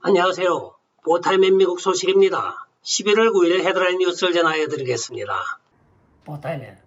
안녕하세요. 보타임의 미국 소식입니다. 11월 9일 헤드라인 뉴스를 전해드리겠습니다. 보타임의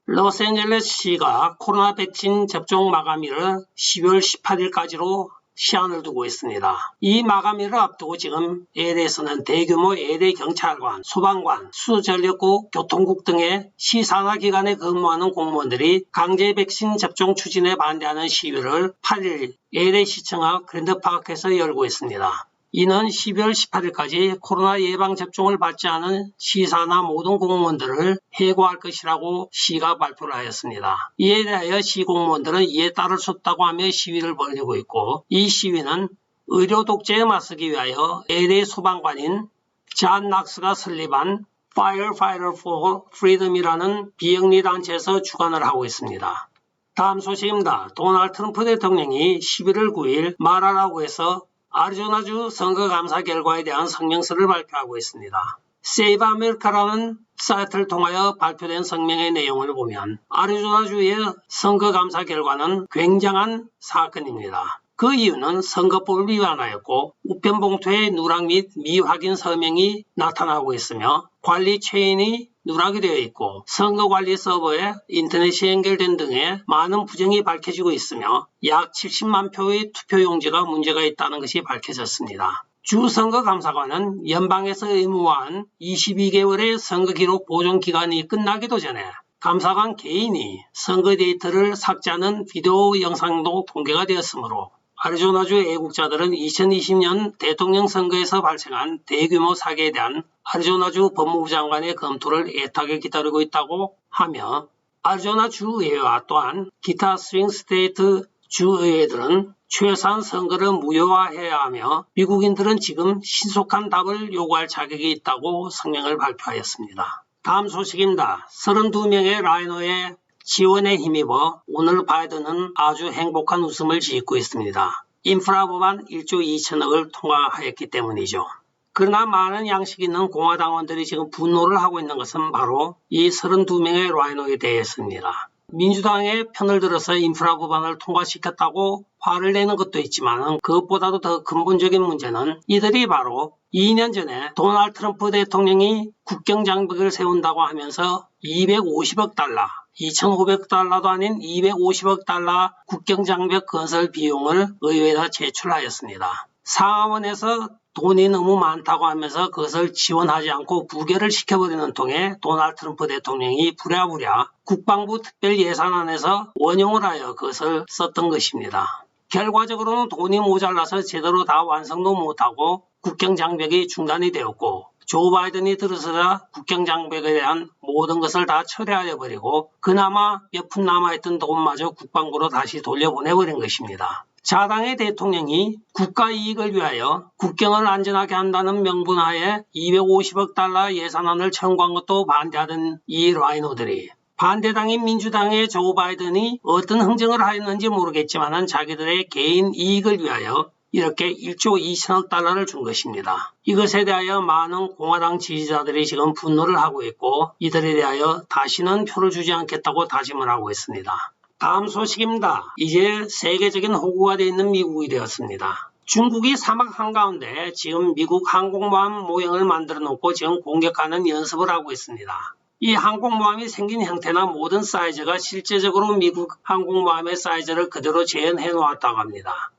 로스앤젤레스시가 코로나 백신 접종 마감일을 12월 18일까지로 시한을 두고 있습니다. 이 마감일을 앞두고 지금 LA에서는 대규모 LA 경찰관, 소방관, 수전력국, 교통국 등의 시산하 기관에 근무하는 공무원들이 강제 백신 접종 추진에 반대하는 시위를 8일 LA시청 앞 그랜드파크에서 열고 있습니다. 이는 12월 18일까지 코로나 예방접종을 받지 않은 시사나 모든 공무원들을 해고할 것이라고 시가 발표를 하였습니다. 이에 대하여 시 공무원들은 이에 따를 수 없다고 하며 시위를 벌이고 있고, 이 시위는 의료 독재에 맞서기 위하여 LA 소방관인 잔 낙스가 설립한 Firefighter for Freedom이라는 비영리 단체에서 주관을 하고 있습니다. 다음 소식입니다. 도널드 트럼프 대통령이 11월 9일 마라라고에서 아리조나주 선거감사 결과에 대한 성명서를 발표하고 있습니다. Save America라는 사이트를 통하여 발표된 성명의 내용을 보면 아리조나주의 선거감사 결과는 굉장한 사건입니다. 그 이유는 선거법을 위반하였고 우편 봉투에 누락 및 미확인 서명이 나타나고 있으며 관리 체인이 누락이 되어 있고 선거관리 서버에 인터넷이 연결된 등의 많은 부정이 밝혀지고 있으며 약 70만 표의 투표용지가 문제가 있다는 것이 밝혀졌습니다. 주선거감사관은 연방에서 의무화한 22개월의 선거기록 보존 기간이 끝나기도 전에 감사관 개인이 선거 데이터를 삭제하는 비디오 영상도 공개가 되었으므로 아리조나주 애국자들은 2020년 대통령 선거에서 발생한 대규모 사기에 대한 아리조나주 법무부 장관의 검토를 애타게 기다리고 있다고 하며 아리조나 주의회와 또한 기타 스윙 스테이트 주의회들은 최소한 선거를 무효화해야 하며 미국인들은 지금 신속한 답을 요구할 자격이 있다고 성명을 발표하였습니다. 다음 소식입니다. 32명의 라이노의 지원에 힘입어 오늘 바이든은 아주 행복한 웃음을 짓고 있습니다. 인프라 법안 1조 2천억을 통과하였기 때문이죠. 그러나 많은 양식 있는 공화당원들이 지금 분노를 하고 있는 것은 바로 이 32명의 라이노에 대해서입니다. 민주당의 편을 들어서 인프라 법안을 통과시켰다고 화를 내는 것도 있지만 그것보다도 더 근본적인 문제는 이들이 바로 2년 전에 도널드 트럼프 대통령이 국경장벽을 세운다고 하면서 250억 달러, 2,500달러도 아닌 250억 달러 국경장벽 건설 비용을 의회에다 제출하였습니다. 상하원에서 돈이 너무 많다고 하면서 그것을 지원하지 않고 부결을 시켜버리는 통에 도널드 트럼프 대통령이 부랴부랴 국방부 특별 예산안에서 원용을 하여 그것을 썼던 것입니다. 결과적으로는 돈이 모자라서 제대로 다 완성도 못하고 국경장벽이 중단이 되었고 조 바이든이 들어서자 국경장벽에 대한 모든 것을 다 철회하여 버리고 그나마 몇 푼 남아있던 돈마저 국방부로 다시 돌려보내버린 것입니다. 자당의 대통령이 국가 이익을 위하여 국경을 안전하게 한다는 명분하에 250억 달러 예산안을 청구한 것도 반대하던 이 라이노들이 반대당인 민주당의 조 바이든이 어떤 흥정을 하였는지 모르겠지만 자기들의 개인 이익을 위하여 이렇게 1조 2천억 달러를 준 것입니다. 이것에 대하여 많은 공화당 지지자들이 지금 분노를 하고 있고 이들에 대하여 다시는 표를 주지 않겠다고 다짐을 하고 있습니다. 다음 소식입니다. 이제 세계적인 호구가 되어 있는 미국이 되었습니다. 중국이 사막 한가운데 지금 미국 항공모함 모형을 만들어 놓고 지금 공격하는 연습을 하고 있습니다. 이 항공모함이 생긴 형태나 모든 사이즈가 실제적으로 미국 항공모함의 사이즈를 그대로 재현해 놓았다고 합니다.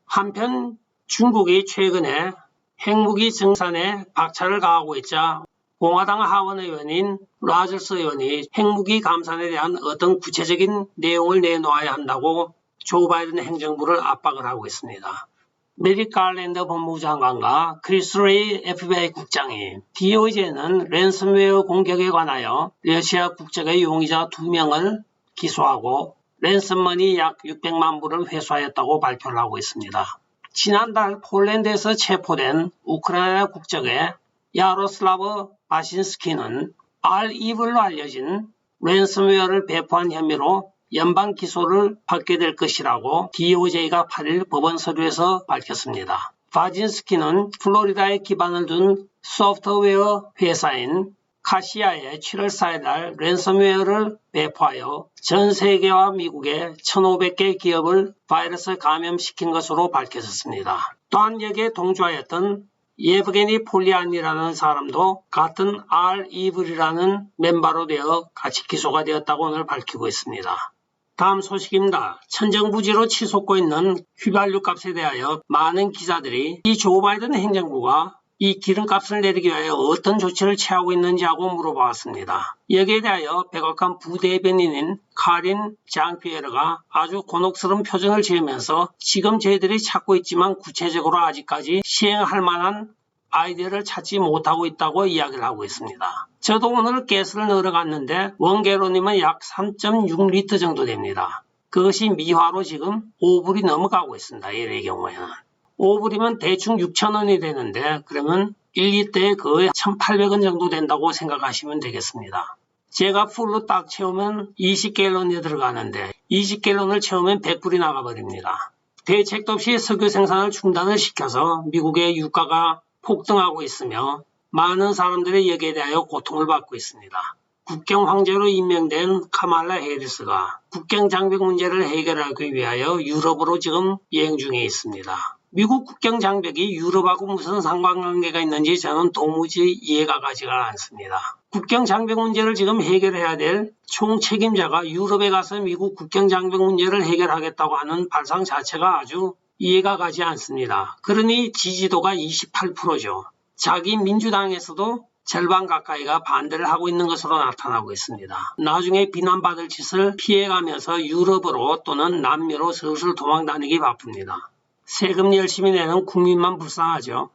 한편 중국이 최근에 핵무기 증산에 박차를 가하고 있자 공화당 하원 의원인 라저스 의원이 핵무기 감산에 대한 어떤 구체적인 내용을 내놓아야 한다고 조 바이든 행정부를 압박을 하고 있습니다. 메릭 갈랜더 법무부 장관과 크리스 레이 FBI 국장이 DOJ는 랜섬웨어 공격에 관하여 러시아 국적의 용의자 2명을 기소하고 랜섬머니 약 600만 불을 회수하였다고 발표를 하고 있습니다. 지난달 폴란드에서 체포된 우크라이나 국적의 야로슬라브 바신스키는 R2로 알려진 랜섬웨어를 배포한 혐의로 연방 기소를 받게 될 것이라고 DOJ가 8일 법원 서류에서 밝혔습니다. 바진스키는 플로리다에 기반을 둔 소프트웨어 회사인 카시아에 7월 4일 랜섬웨어를 배포하여 전 세계와 미국의 1,500개 기업을 바이러스 감염시킨 것으로 밝혀졌습니다. 또한 여기에 동조하였던 예브게니 폴리안이라는 사람도 같은 R-이블이라는 멤버로 되어 같이 기소가 되었다고 오늘 밝히고 있습니다. 다음 소식입니다. 천정부지로 치솟고 있는 휘발유 값에 대하여 많은 기자들이 이 조 바이든 행정부가 이 기름값을 내리기 위하여 어떤 조치를 취하고 있는지 하고 물어봤습니다. 여기에 대하여 백악관 부대변인인 카린 장피에르가 아주 곤혹스러운 표정을 지으면서 지금 저희들이 찾고 있지만 구체적으로 아직까지 시행할 만한 아이디어를 찾지 못하고 있다고 이야기를 하고 있습니다. 저도 오늘 가스를 넣으러 갔는데 원개로님은 약 3.6리터 정도 됩니다. 그것이 미화로 지금 5불이 넘어가고 있습니다. LA 경우에는. 5불이면 대충 6,000원이 되는데 그러면 1리터에 거의 1,800원 정도 된다고 생각하시면 되겠습니다. 제가 풀로 딱 채우면 20갤런이 들어가는데 20갤런을 채우면 100불이 나가버립니다. 대책도 없이 석유 생산을 중단을 시켜서 미국의 유가가 폭등하고 있으며 많은 사람들이 여기에 대하여 고통을 받고 있습니다. 국경 황제로 임명된 카말라 해리스가 국경 장벽 문제를 해결하기 위하여 유럽으로 지금 여행 중에 있습니다. 미국 국경 장벽이 유럽하고 무슨 상관관계가 있는지 저는 도무지 이해가 가지가 않습니다. 국경 장벽 문제를 지금 해결해야 될 총책임자가 유럽에 가서 미국 국경 장벽 문제를 해결하겠다고 하는 발상 자체가 아주 이해가 가지 않습니다. 그러니 지지도가 28%죠. 자기 민주당에서도 절반 가까이가 반대를 하고 있는 것으로 나타나고 있습니다. 나중에 비난받을 짓을 피해가면서 유럽으로 또는 남미로 슬슬 도망다니기 바쁩니다. 세금 열심히 내는 국민만 불쌍하죠.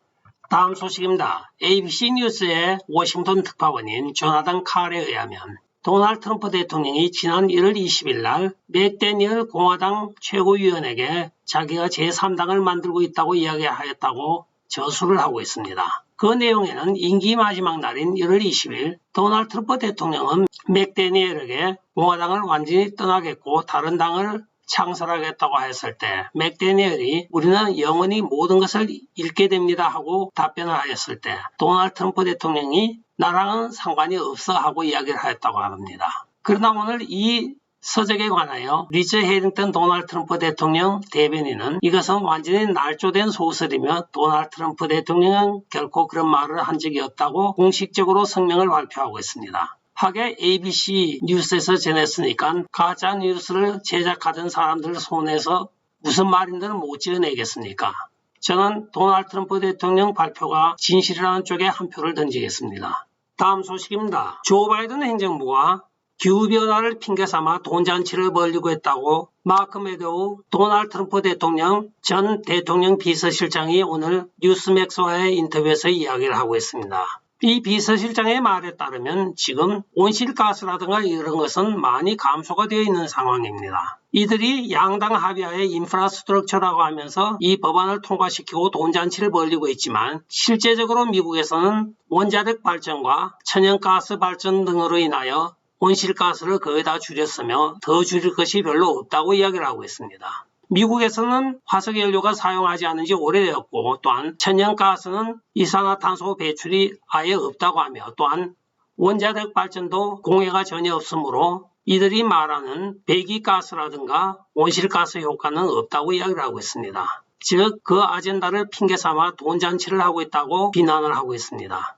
다음 소식입니다. ABC 뉴스의 워싱턴 특파원인 조나단 칼에 의하면 도널드 트럼프 대통령이 지난 1월 20일 날 맥데니얼 공화당 최고위원에게 자기가 제3당을 만들고 있다고 이야기하였다고 저수를 하고 있습니다. 그 내용에는 임기 마지막 날인 1월 20일 도널드 트럼프 대통령은 맥데니얼에게 공화당을 완전히 떠나겠고 다른 당을 창설하겠다고 했을 때 맥데니얼이 우리는 영원히 모든 것을 잃게 됩니다 하고 답변을 하였을 때 도널드 트럼프 대통령이 나랑은 상관이 없어 하고 이야기를 하였다고 합니다. 그러나 오늘 이 서적에 관하여 리즈 해링턴 도널드 트럼프 대통령 대변인은 이것은 완전히 날조된 소설이며 도널드 트럼프 대통령은 결코 그런 말을 한 적이 없다고 공식적으로 성명을 발표하고 있습니다. 하게 ABC 뉴스에서 전했으니까 가짜 뉴스를 제작하던 사람들 손에서 무슨 말인지는 못 지어내겠습니까? 저는 도널드 트럼프 대통령 발표가 진실이라는 쪽에 한 표를 던지겠습니다. 다음 소식입니다. 조 바이든 행정부가 기후변화를 핑계삼아 돈잔치를 벌이고 있다고 마크 메도우 도널드 트럼프 대통령 전 대통령 비서실장이 오늘 뉴스맥스와의 인터뷰에서 이야기를 하고 있습니다. 이 비서실장의 말에 따르면 지금 온실가스라든가 이런 것은 많이 감소가 되어 있는 상황입니다. 이들이 양당 합의하에 인프라스트럭처라고 하면서 이 법안을 통과시키고 돈잔치를 벌이고 있지만 실제적으로 미국에서는 원자력 발전과 천연가스 발전 등으로 인하여 온실가스를 거의 다 줄였으며 더 줄일 것이 별로 없다고 이야기를 하고 있습니다. 미국에서는 화석연료가 사용하지 않은 지 오래되었고 또한 천연가스는 이산화탄소 배출이 아예 없다고 하며 또한 원자력 발전도 공해가 전혀 없으므로 이들이 말하는 배기가스라든가 온실가스 효과는 없다고 이야기를 하고 있습니다. 즉 그 아젠다를 핑계삼아 돈잔치를 하고 있다고 비난을 하고 있습니다.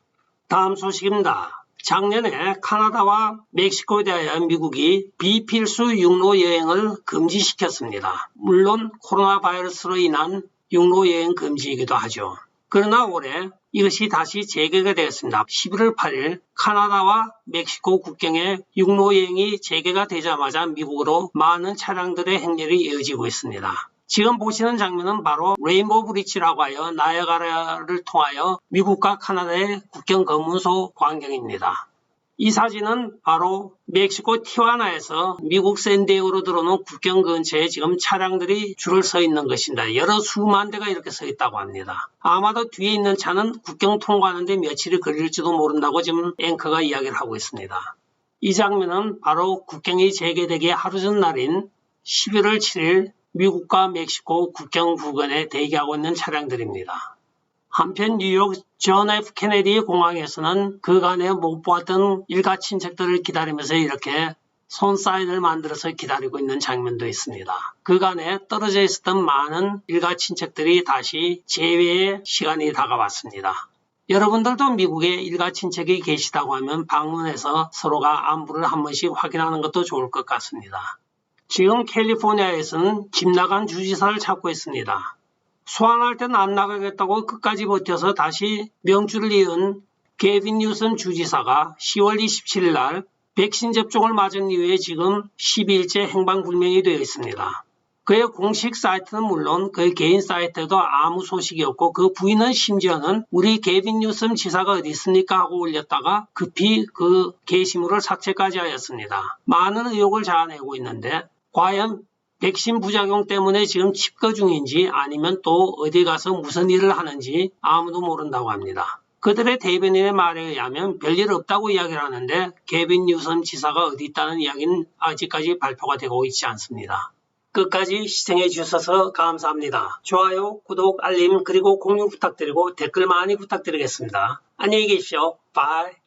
다음 소식입니다. 작년에 카나다와 멕시코에 대하여 미국이 비필수 육로 여행을 금지시켰습니다. 물론 코로나 바이러스로 인한 육로 여행 금지이기도 하죠. 그러나 올해 이것이 다시 재개가 되었습니다. 11월 8일 카나다와 멕시코 국경에 육로 여행이 재개가 되자마자 미국으로 많은 차량들의 행렬이 이어지고 있습니다. 지금 보시는 장면은 바로 레인보우 브릿지라고 하여 나이아가라를 통하여 미국과 카나다의 국경 검문소 광경입니다. 이 사진은 바로 멕시코 티화나에서 미국 샌디에고로 들어오는 국경 근처에 지금 차량들이 줄을 서 있는 것입니다. 여러 수만 대가 이렇게 서 있다고 합니다. 아마도 뒤에 있는 차는 국경 통과하는데 며칠이 걸릴지도 모른다고 지금 앵커가 이야기를 하고 있습니다. 이 장면은 바로 국경이 재개되기 하루 전날인 11월 7일 미국과 멕시코 국경 부근에 대기하고 있는 차량들입니다. 한편 뉴욕 존 F 케네디 공항에서는 그간에 못 보았던 일가 친척들을 기다리면서 이렇게 손 사인을 만들어서 기다리고 있는 장면도 있습니다. 그간에 떨어져 있었던 많은 일가 친척들이 다시 재회의 시간이 다가왔습니다. 여러분들도 미국에 일가 친척이 계시다고 하면 방문해서 서로가 안부를 한 번씩 확인하는 것도 좋을 것 같습니다. 지금 캘리포니아에서는 집 나간 주지사를 찾고 있습니다. 소환할 때는 안 나가겠다고 끝까지 버텨서 다시 명주를 이은 게빈 뉴섬 주지사가 10월 27일 날 백신 접종을 맞은 이후에 지금 12일째 행방불명이 되어 있습니다. 그의 공식 사이트는 물론 그의 개인 사이트에도 아무 소식이 없고 그 부인은 심지어는 우리 게빈 뉴섬 지사가 어디 있습니까 하고 올렸다가 급히 그 게시물을 삭제까지 하였습니다. 많은 의혹을 자아내고 있는데 과연 백신 부작용 때문에 지금 집거 중인지 아니면 또 어디 가서 무슨 일을 하는지 아무도 모른다고 합니다. 그들의 대변인의 말에 의하면 별일 없다고 이야기를 하는데 게빈 뉴섬 지사가 어디 있다는 이야기는 아직까지 발표가 되고 있지 않습니다. 끝까지 시청해 주셔서 감사합니다. 좋아요, 구독, 알림 그리고 공유 부탁드리고 댓글 많이 부탁드리겠습니다. 안녕히 계십시오. 바이.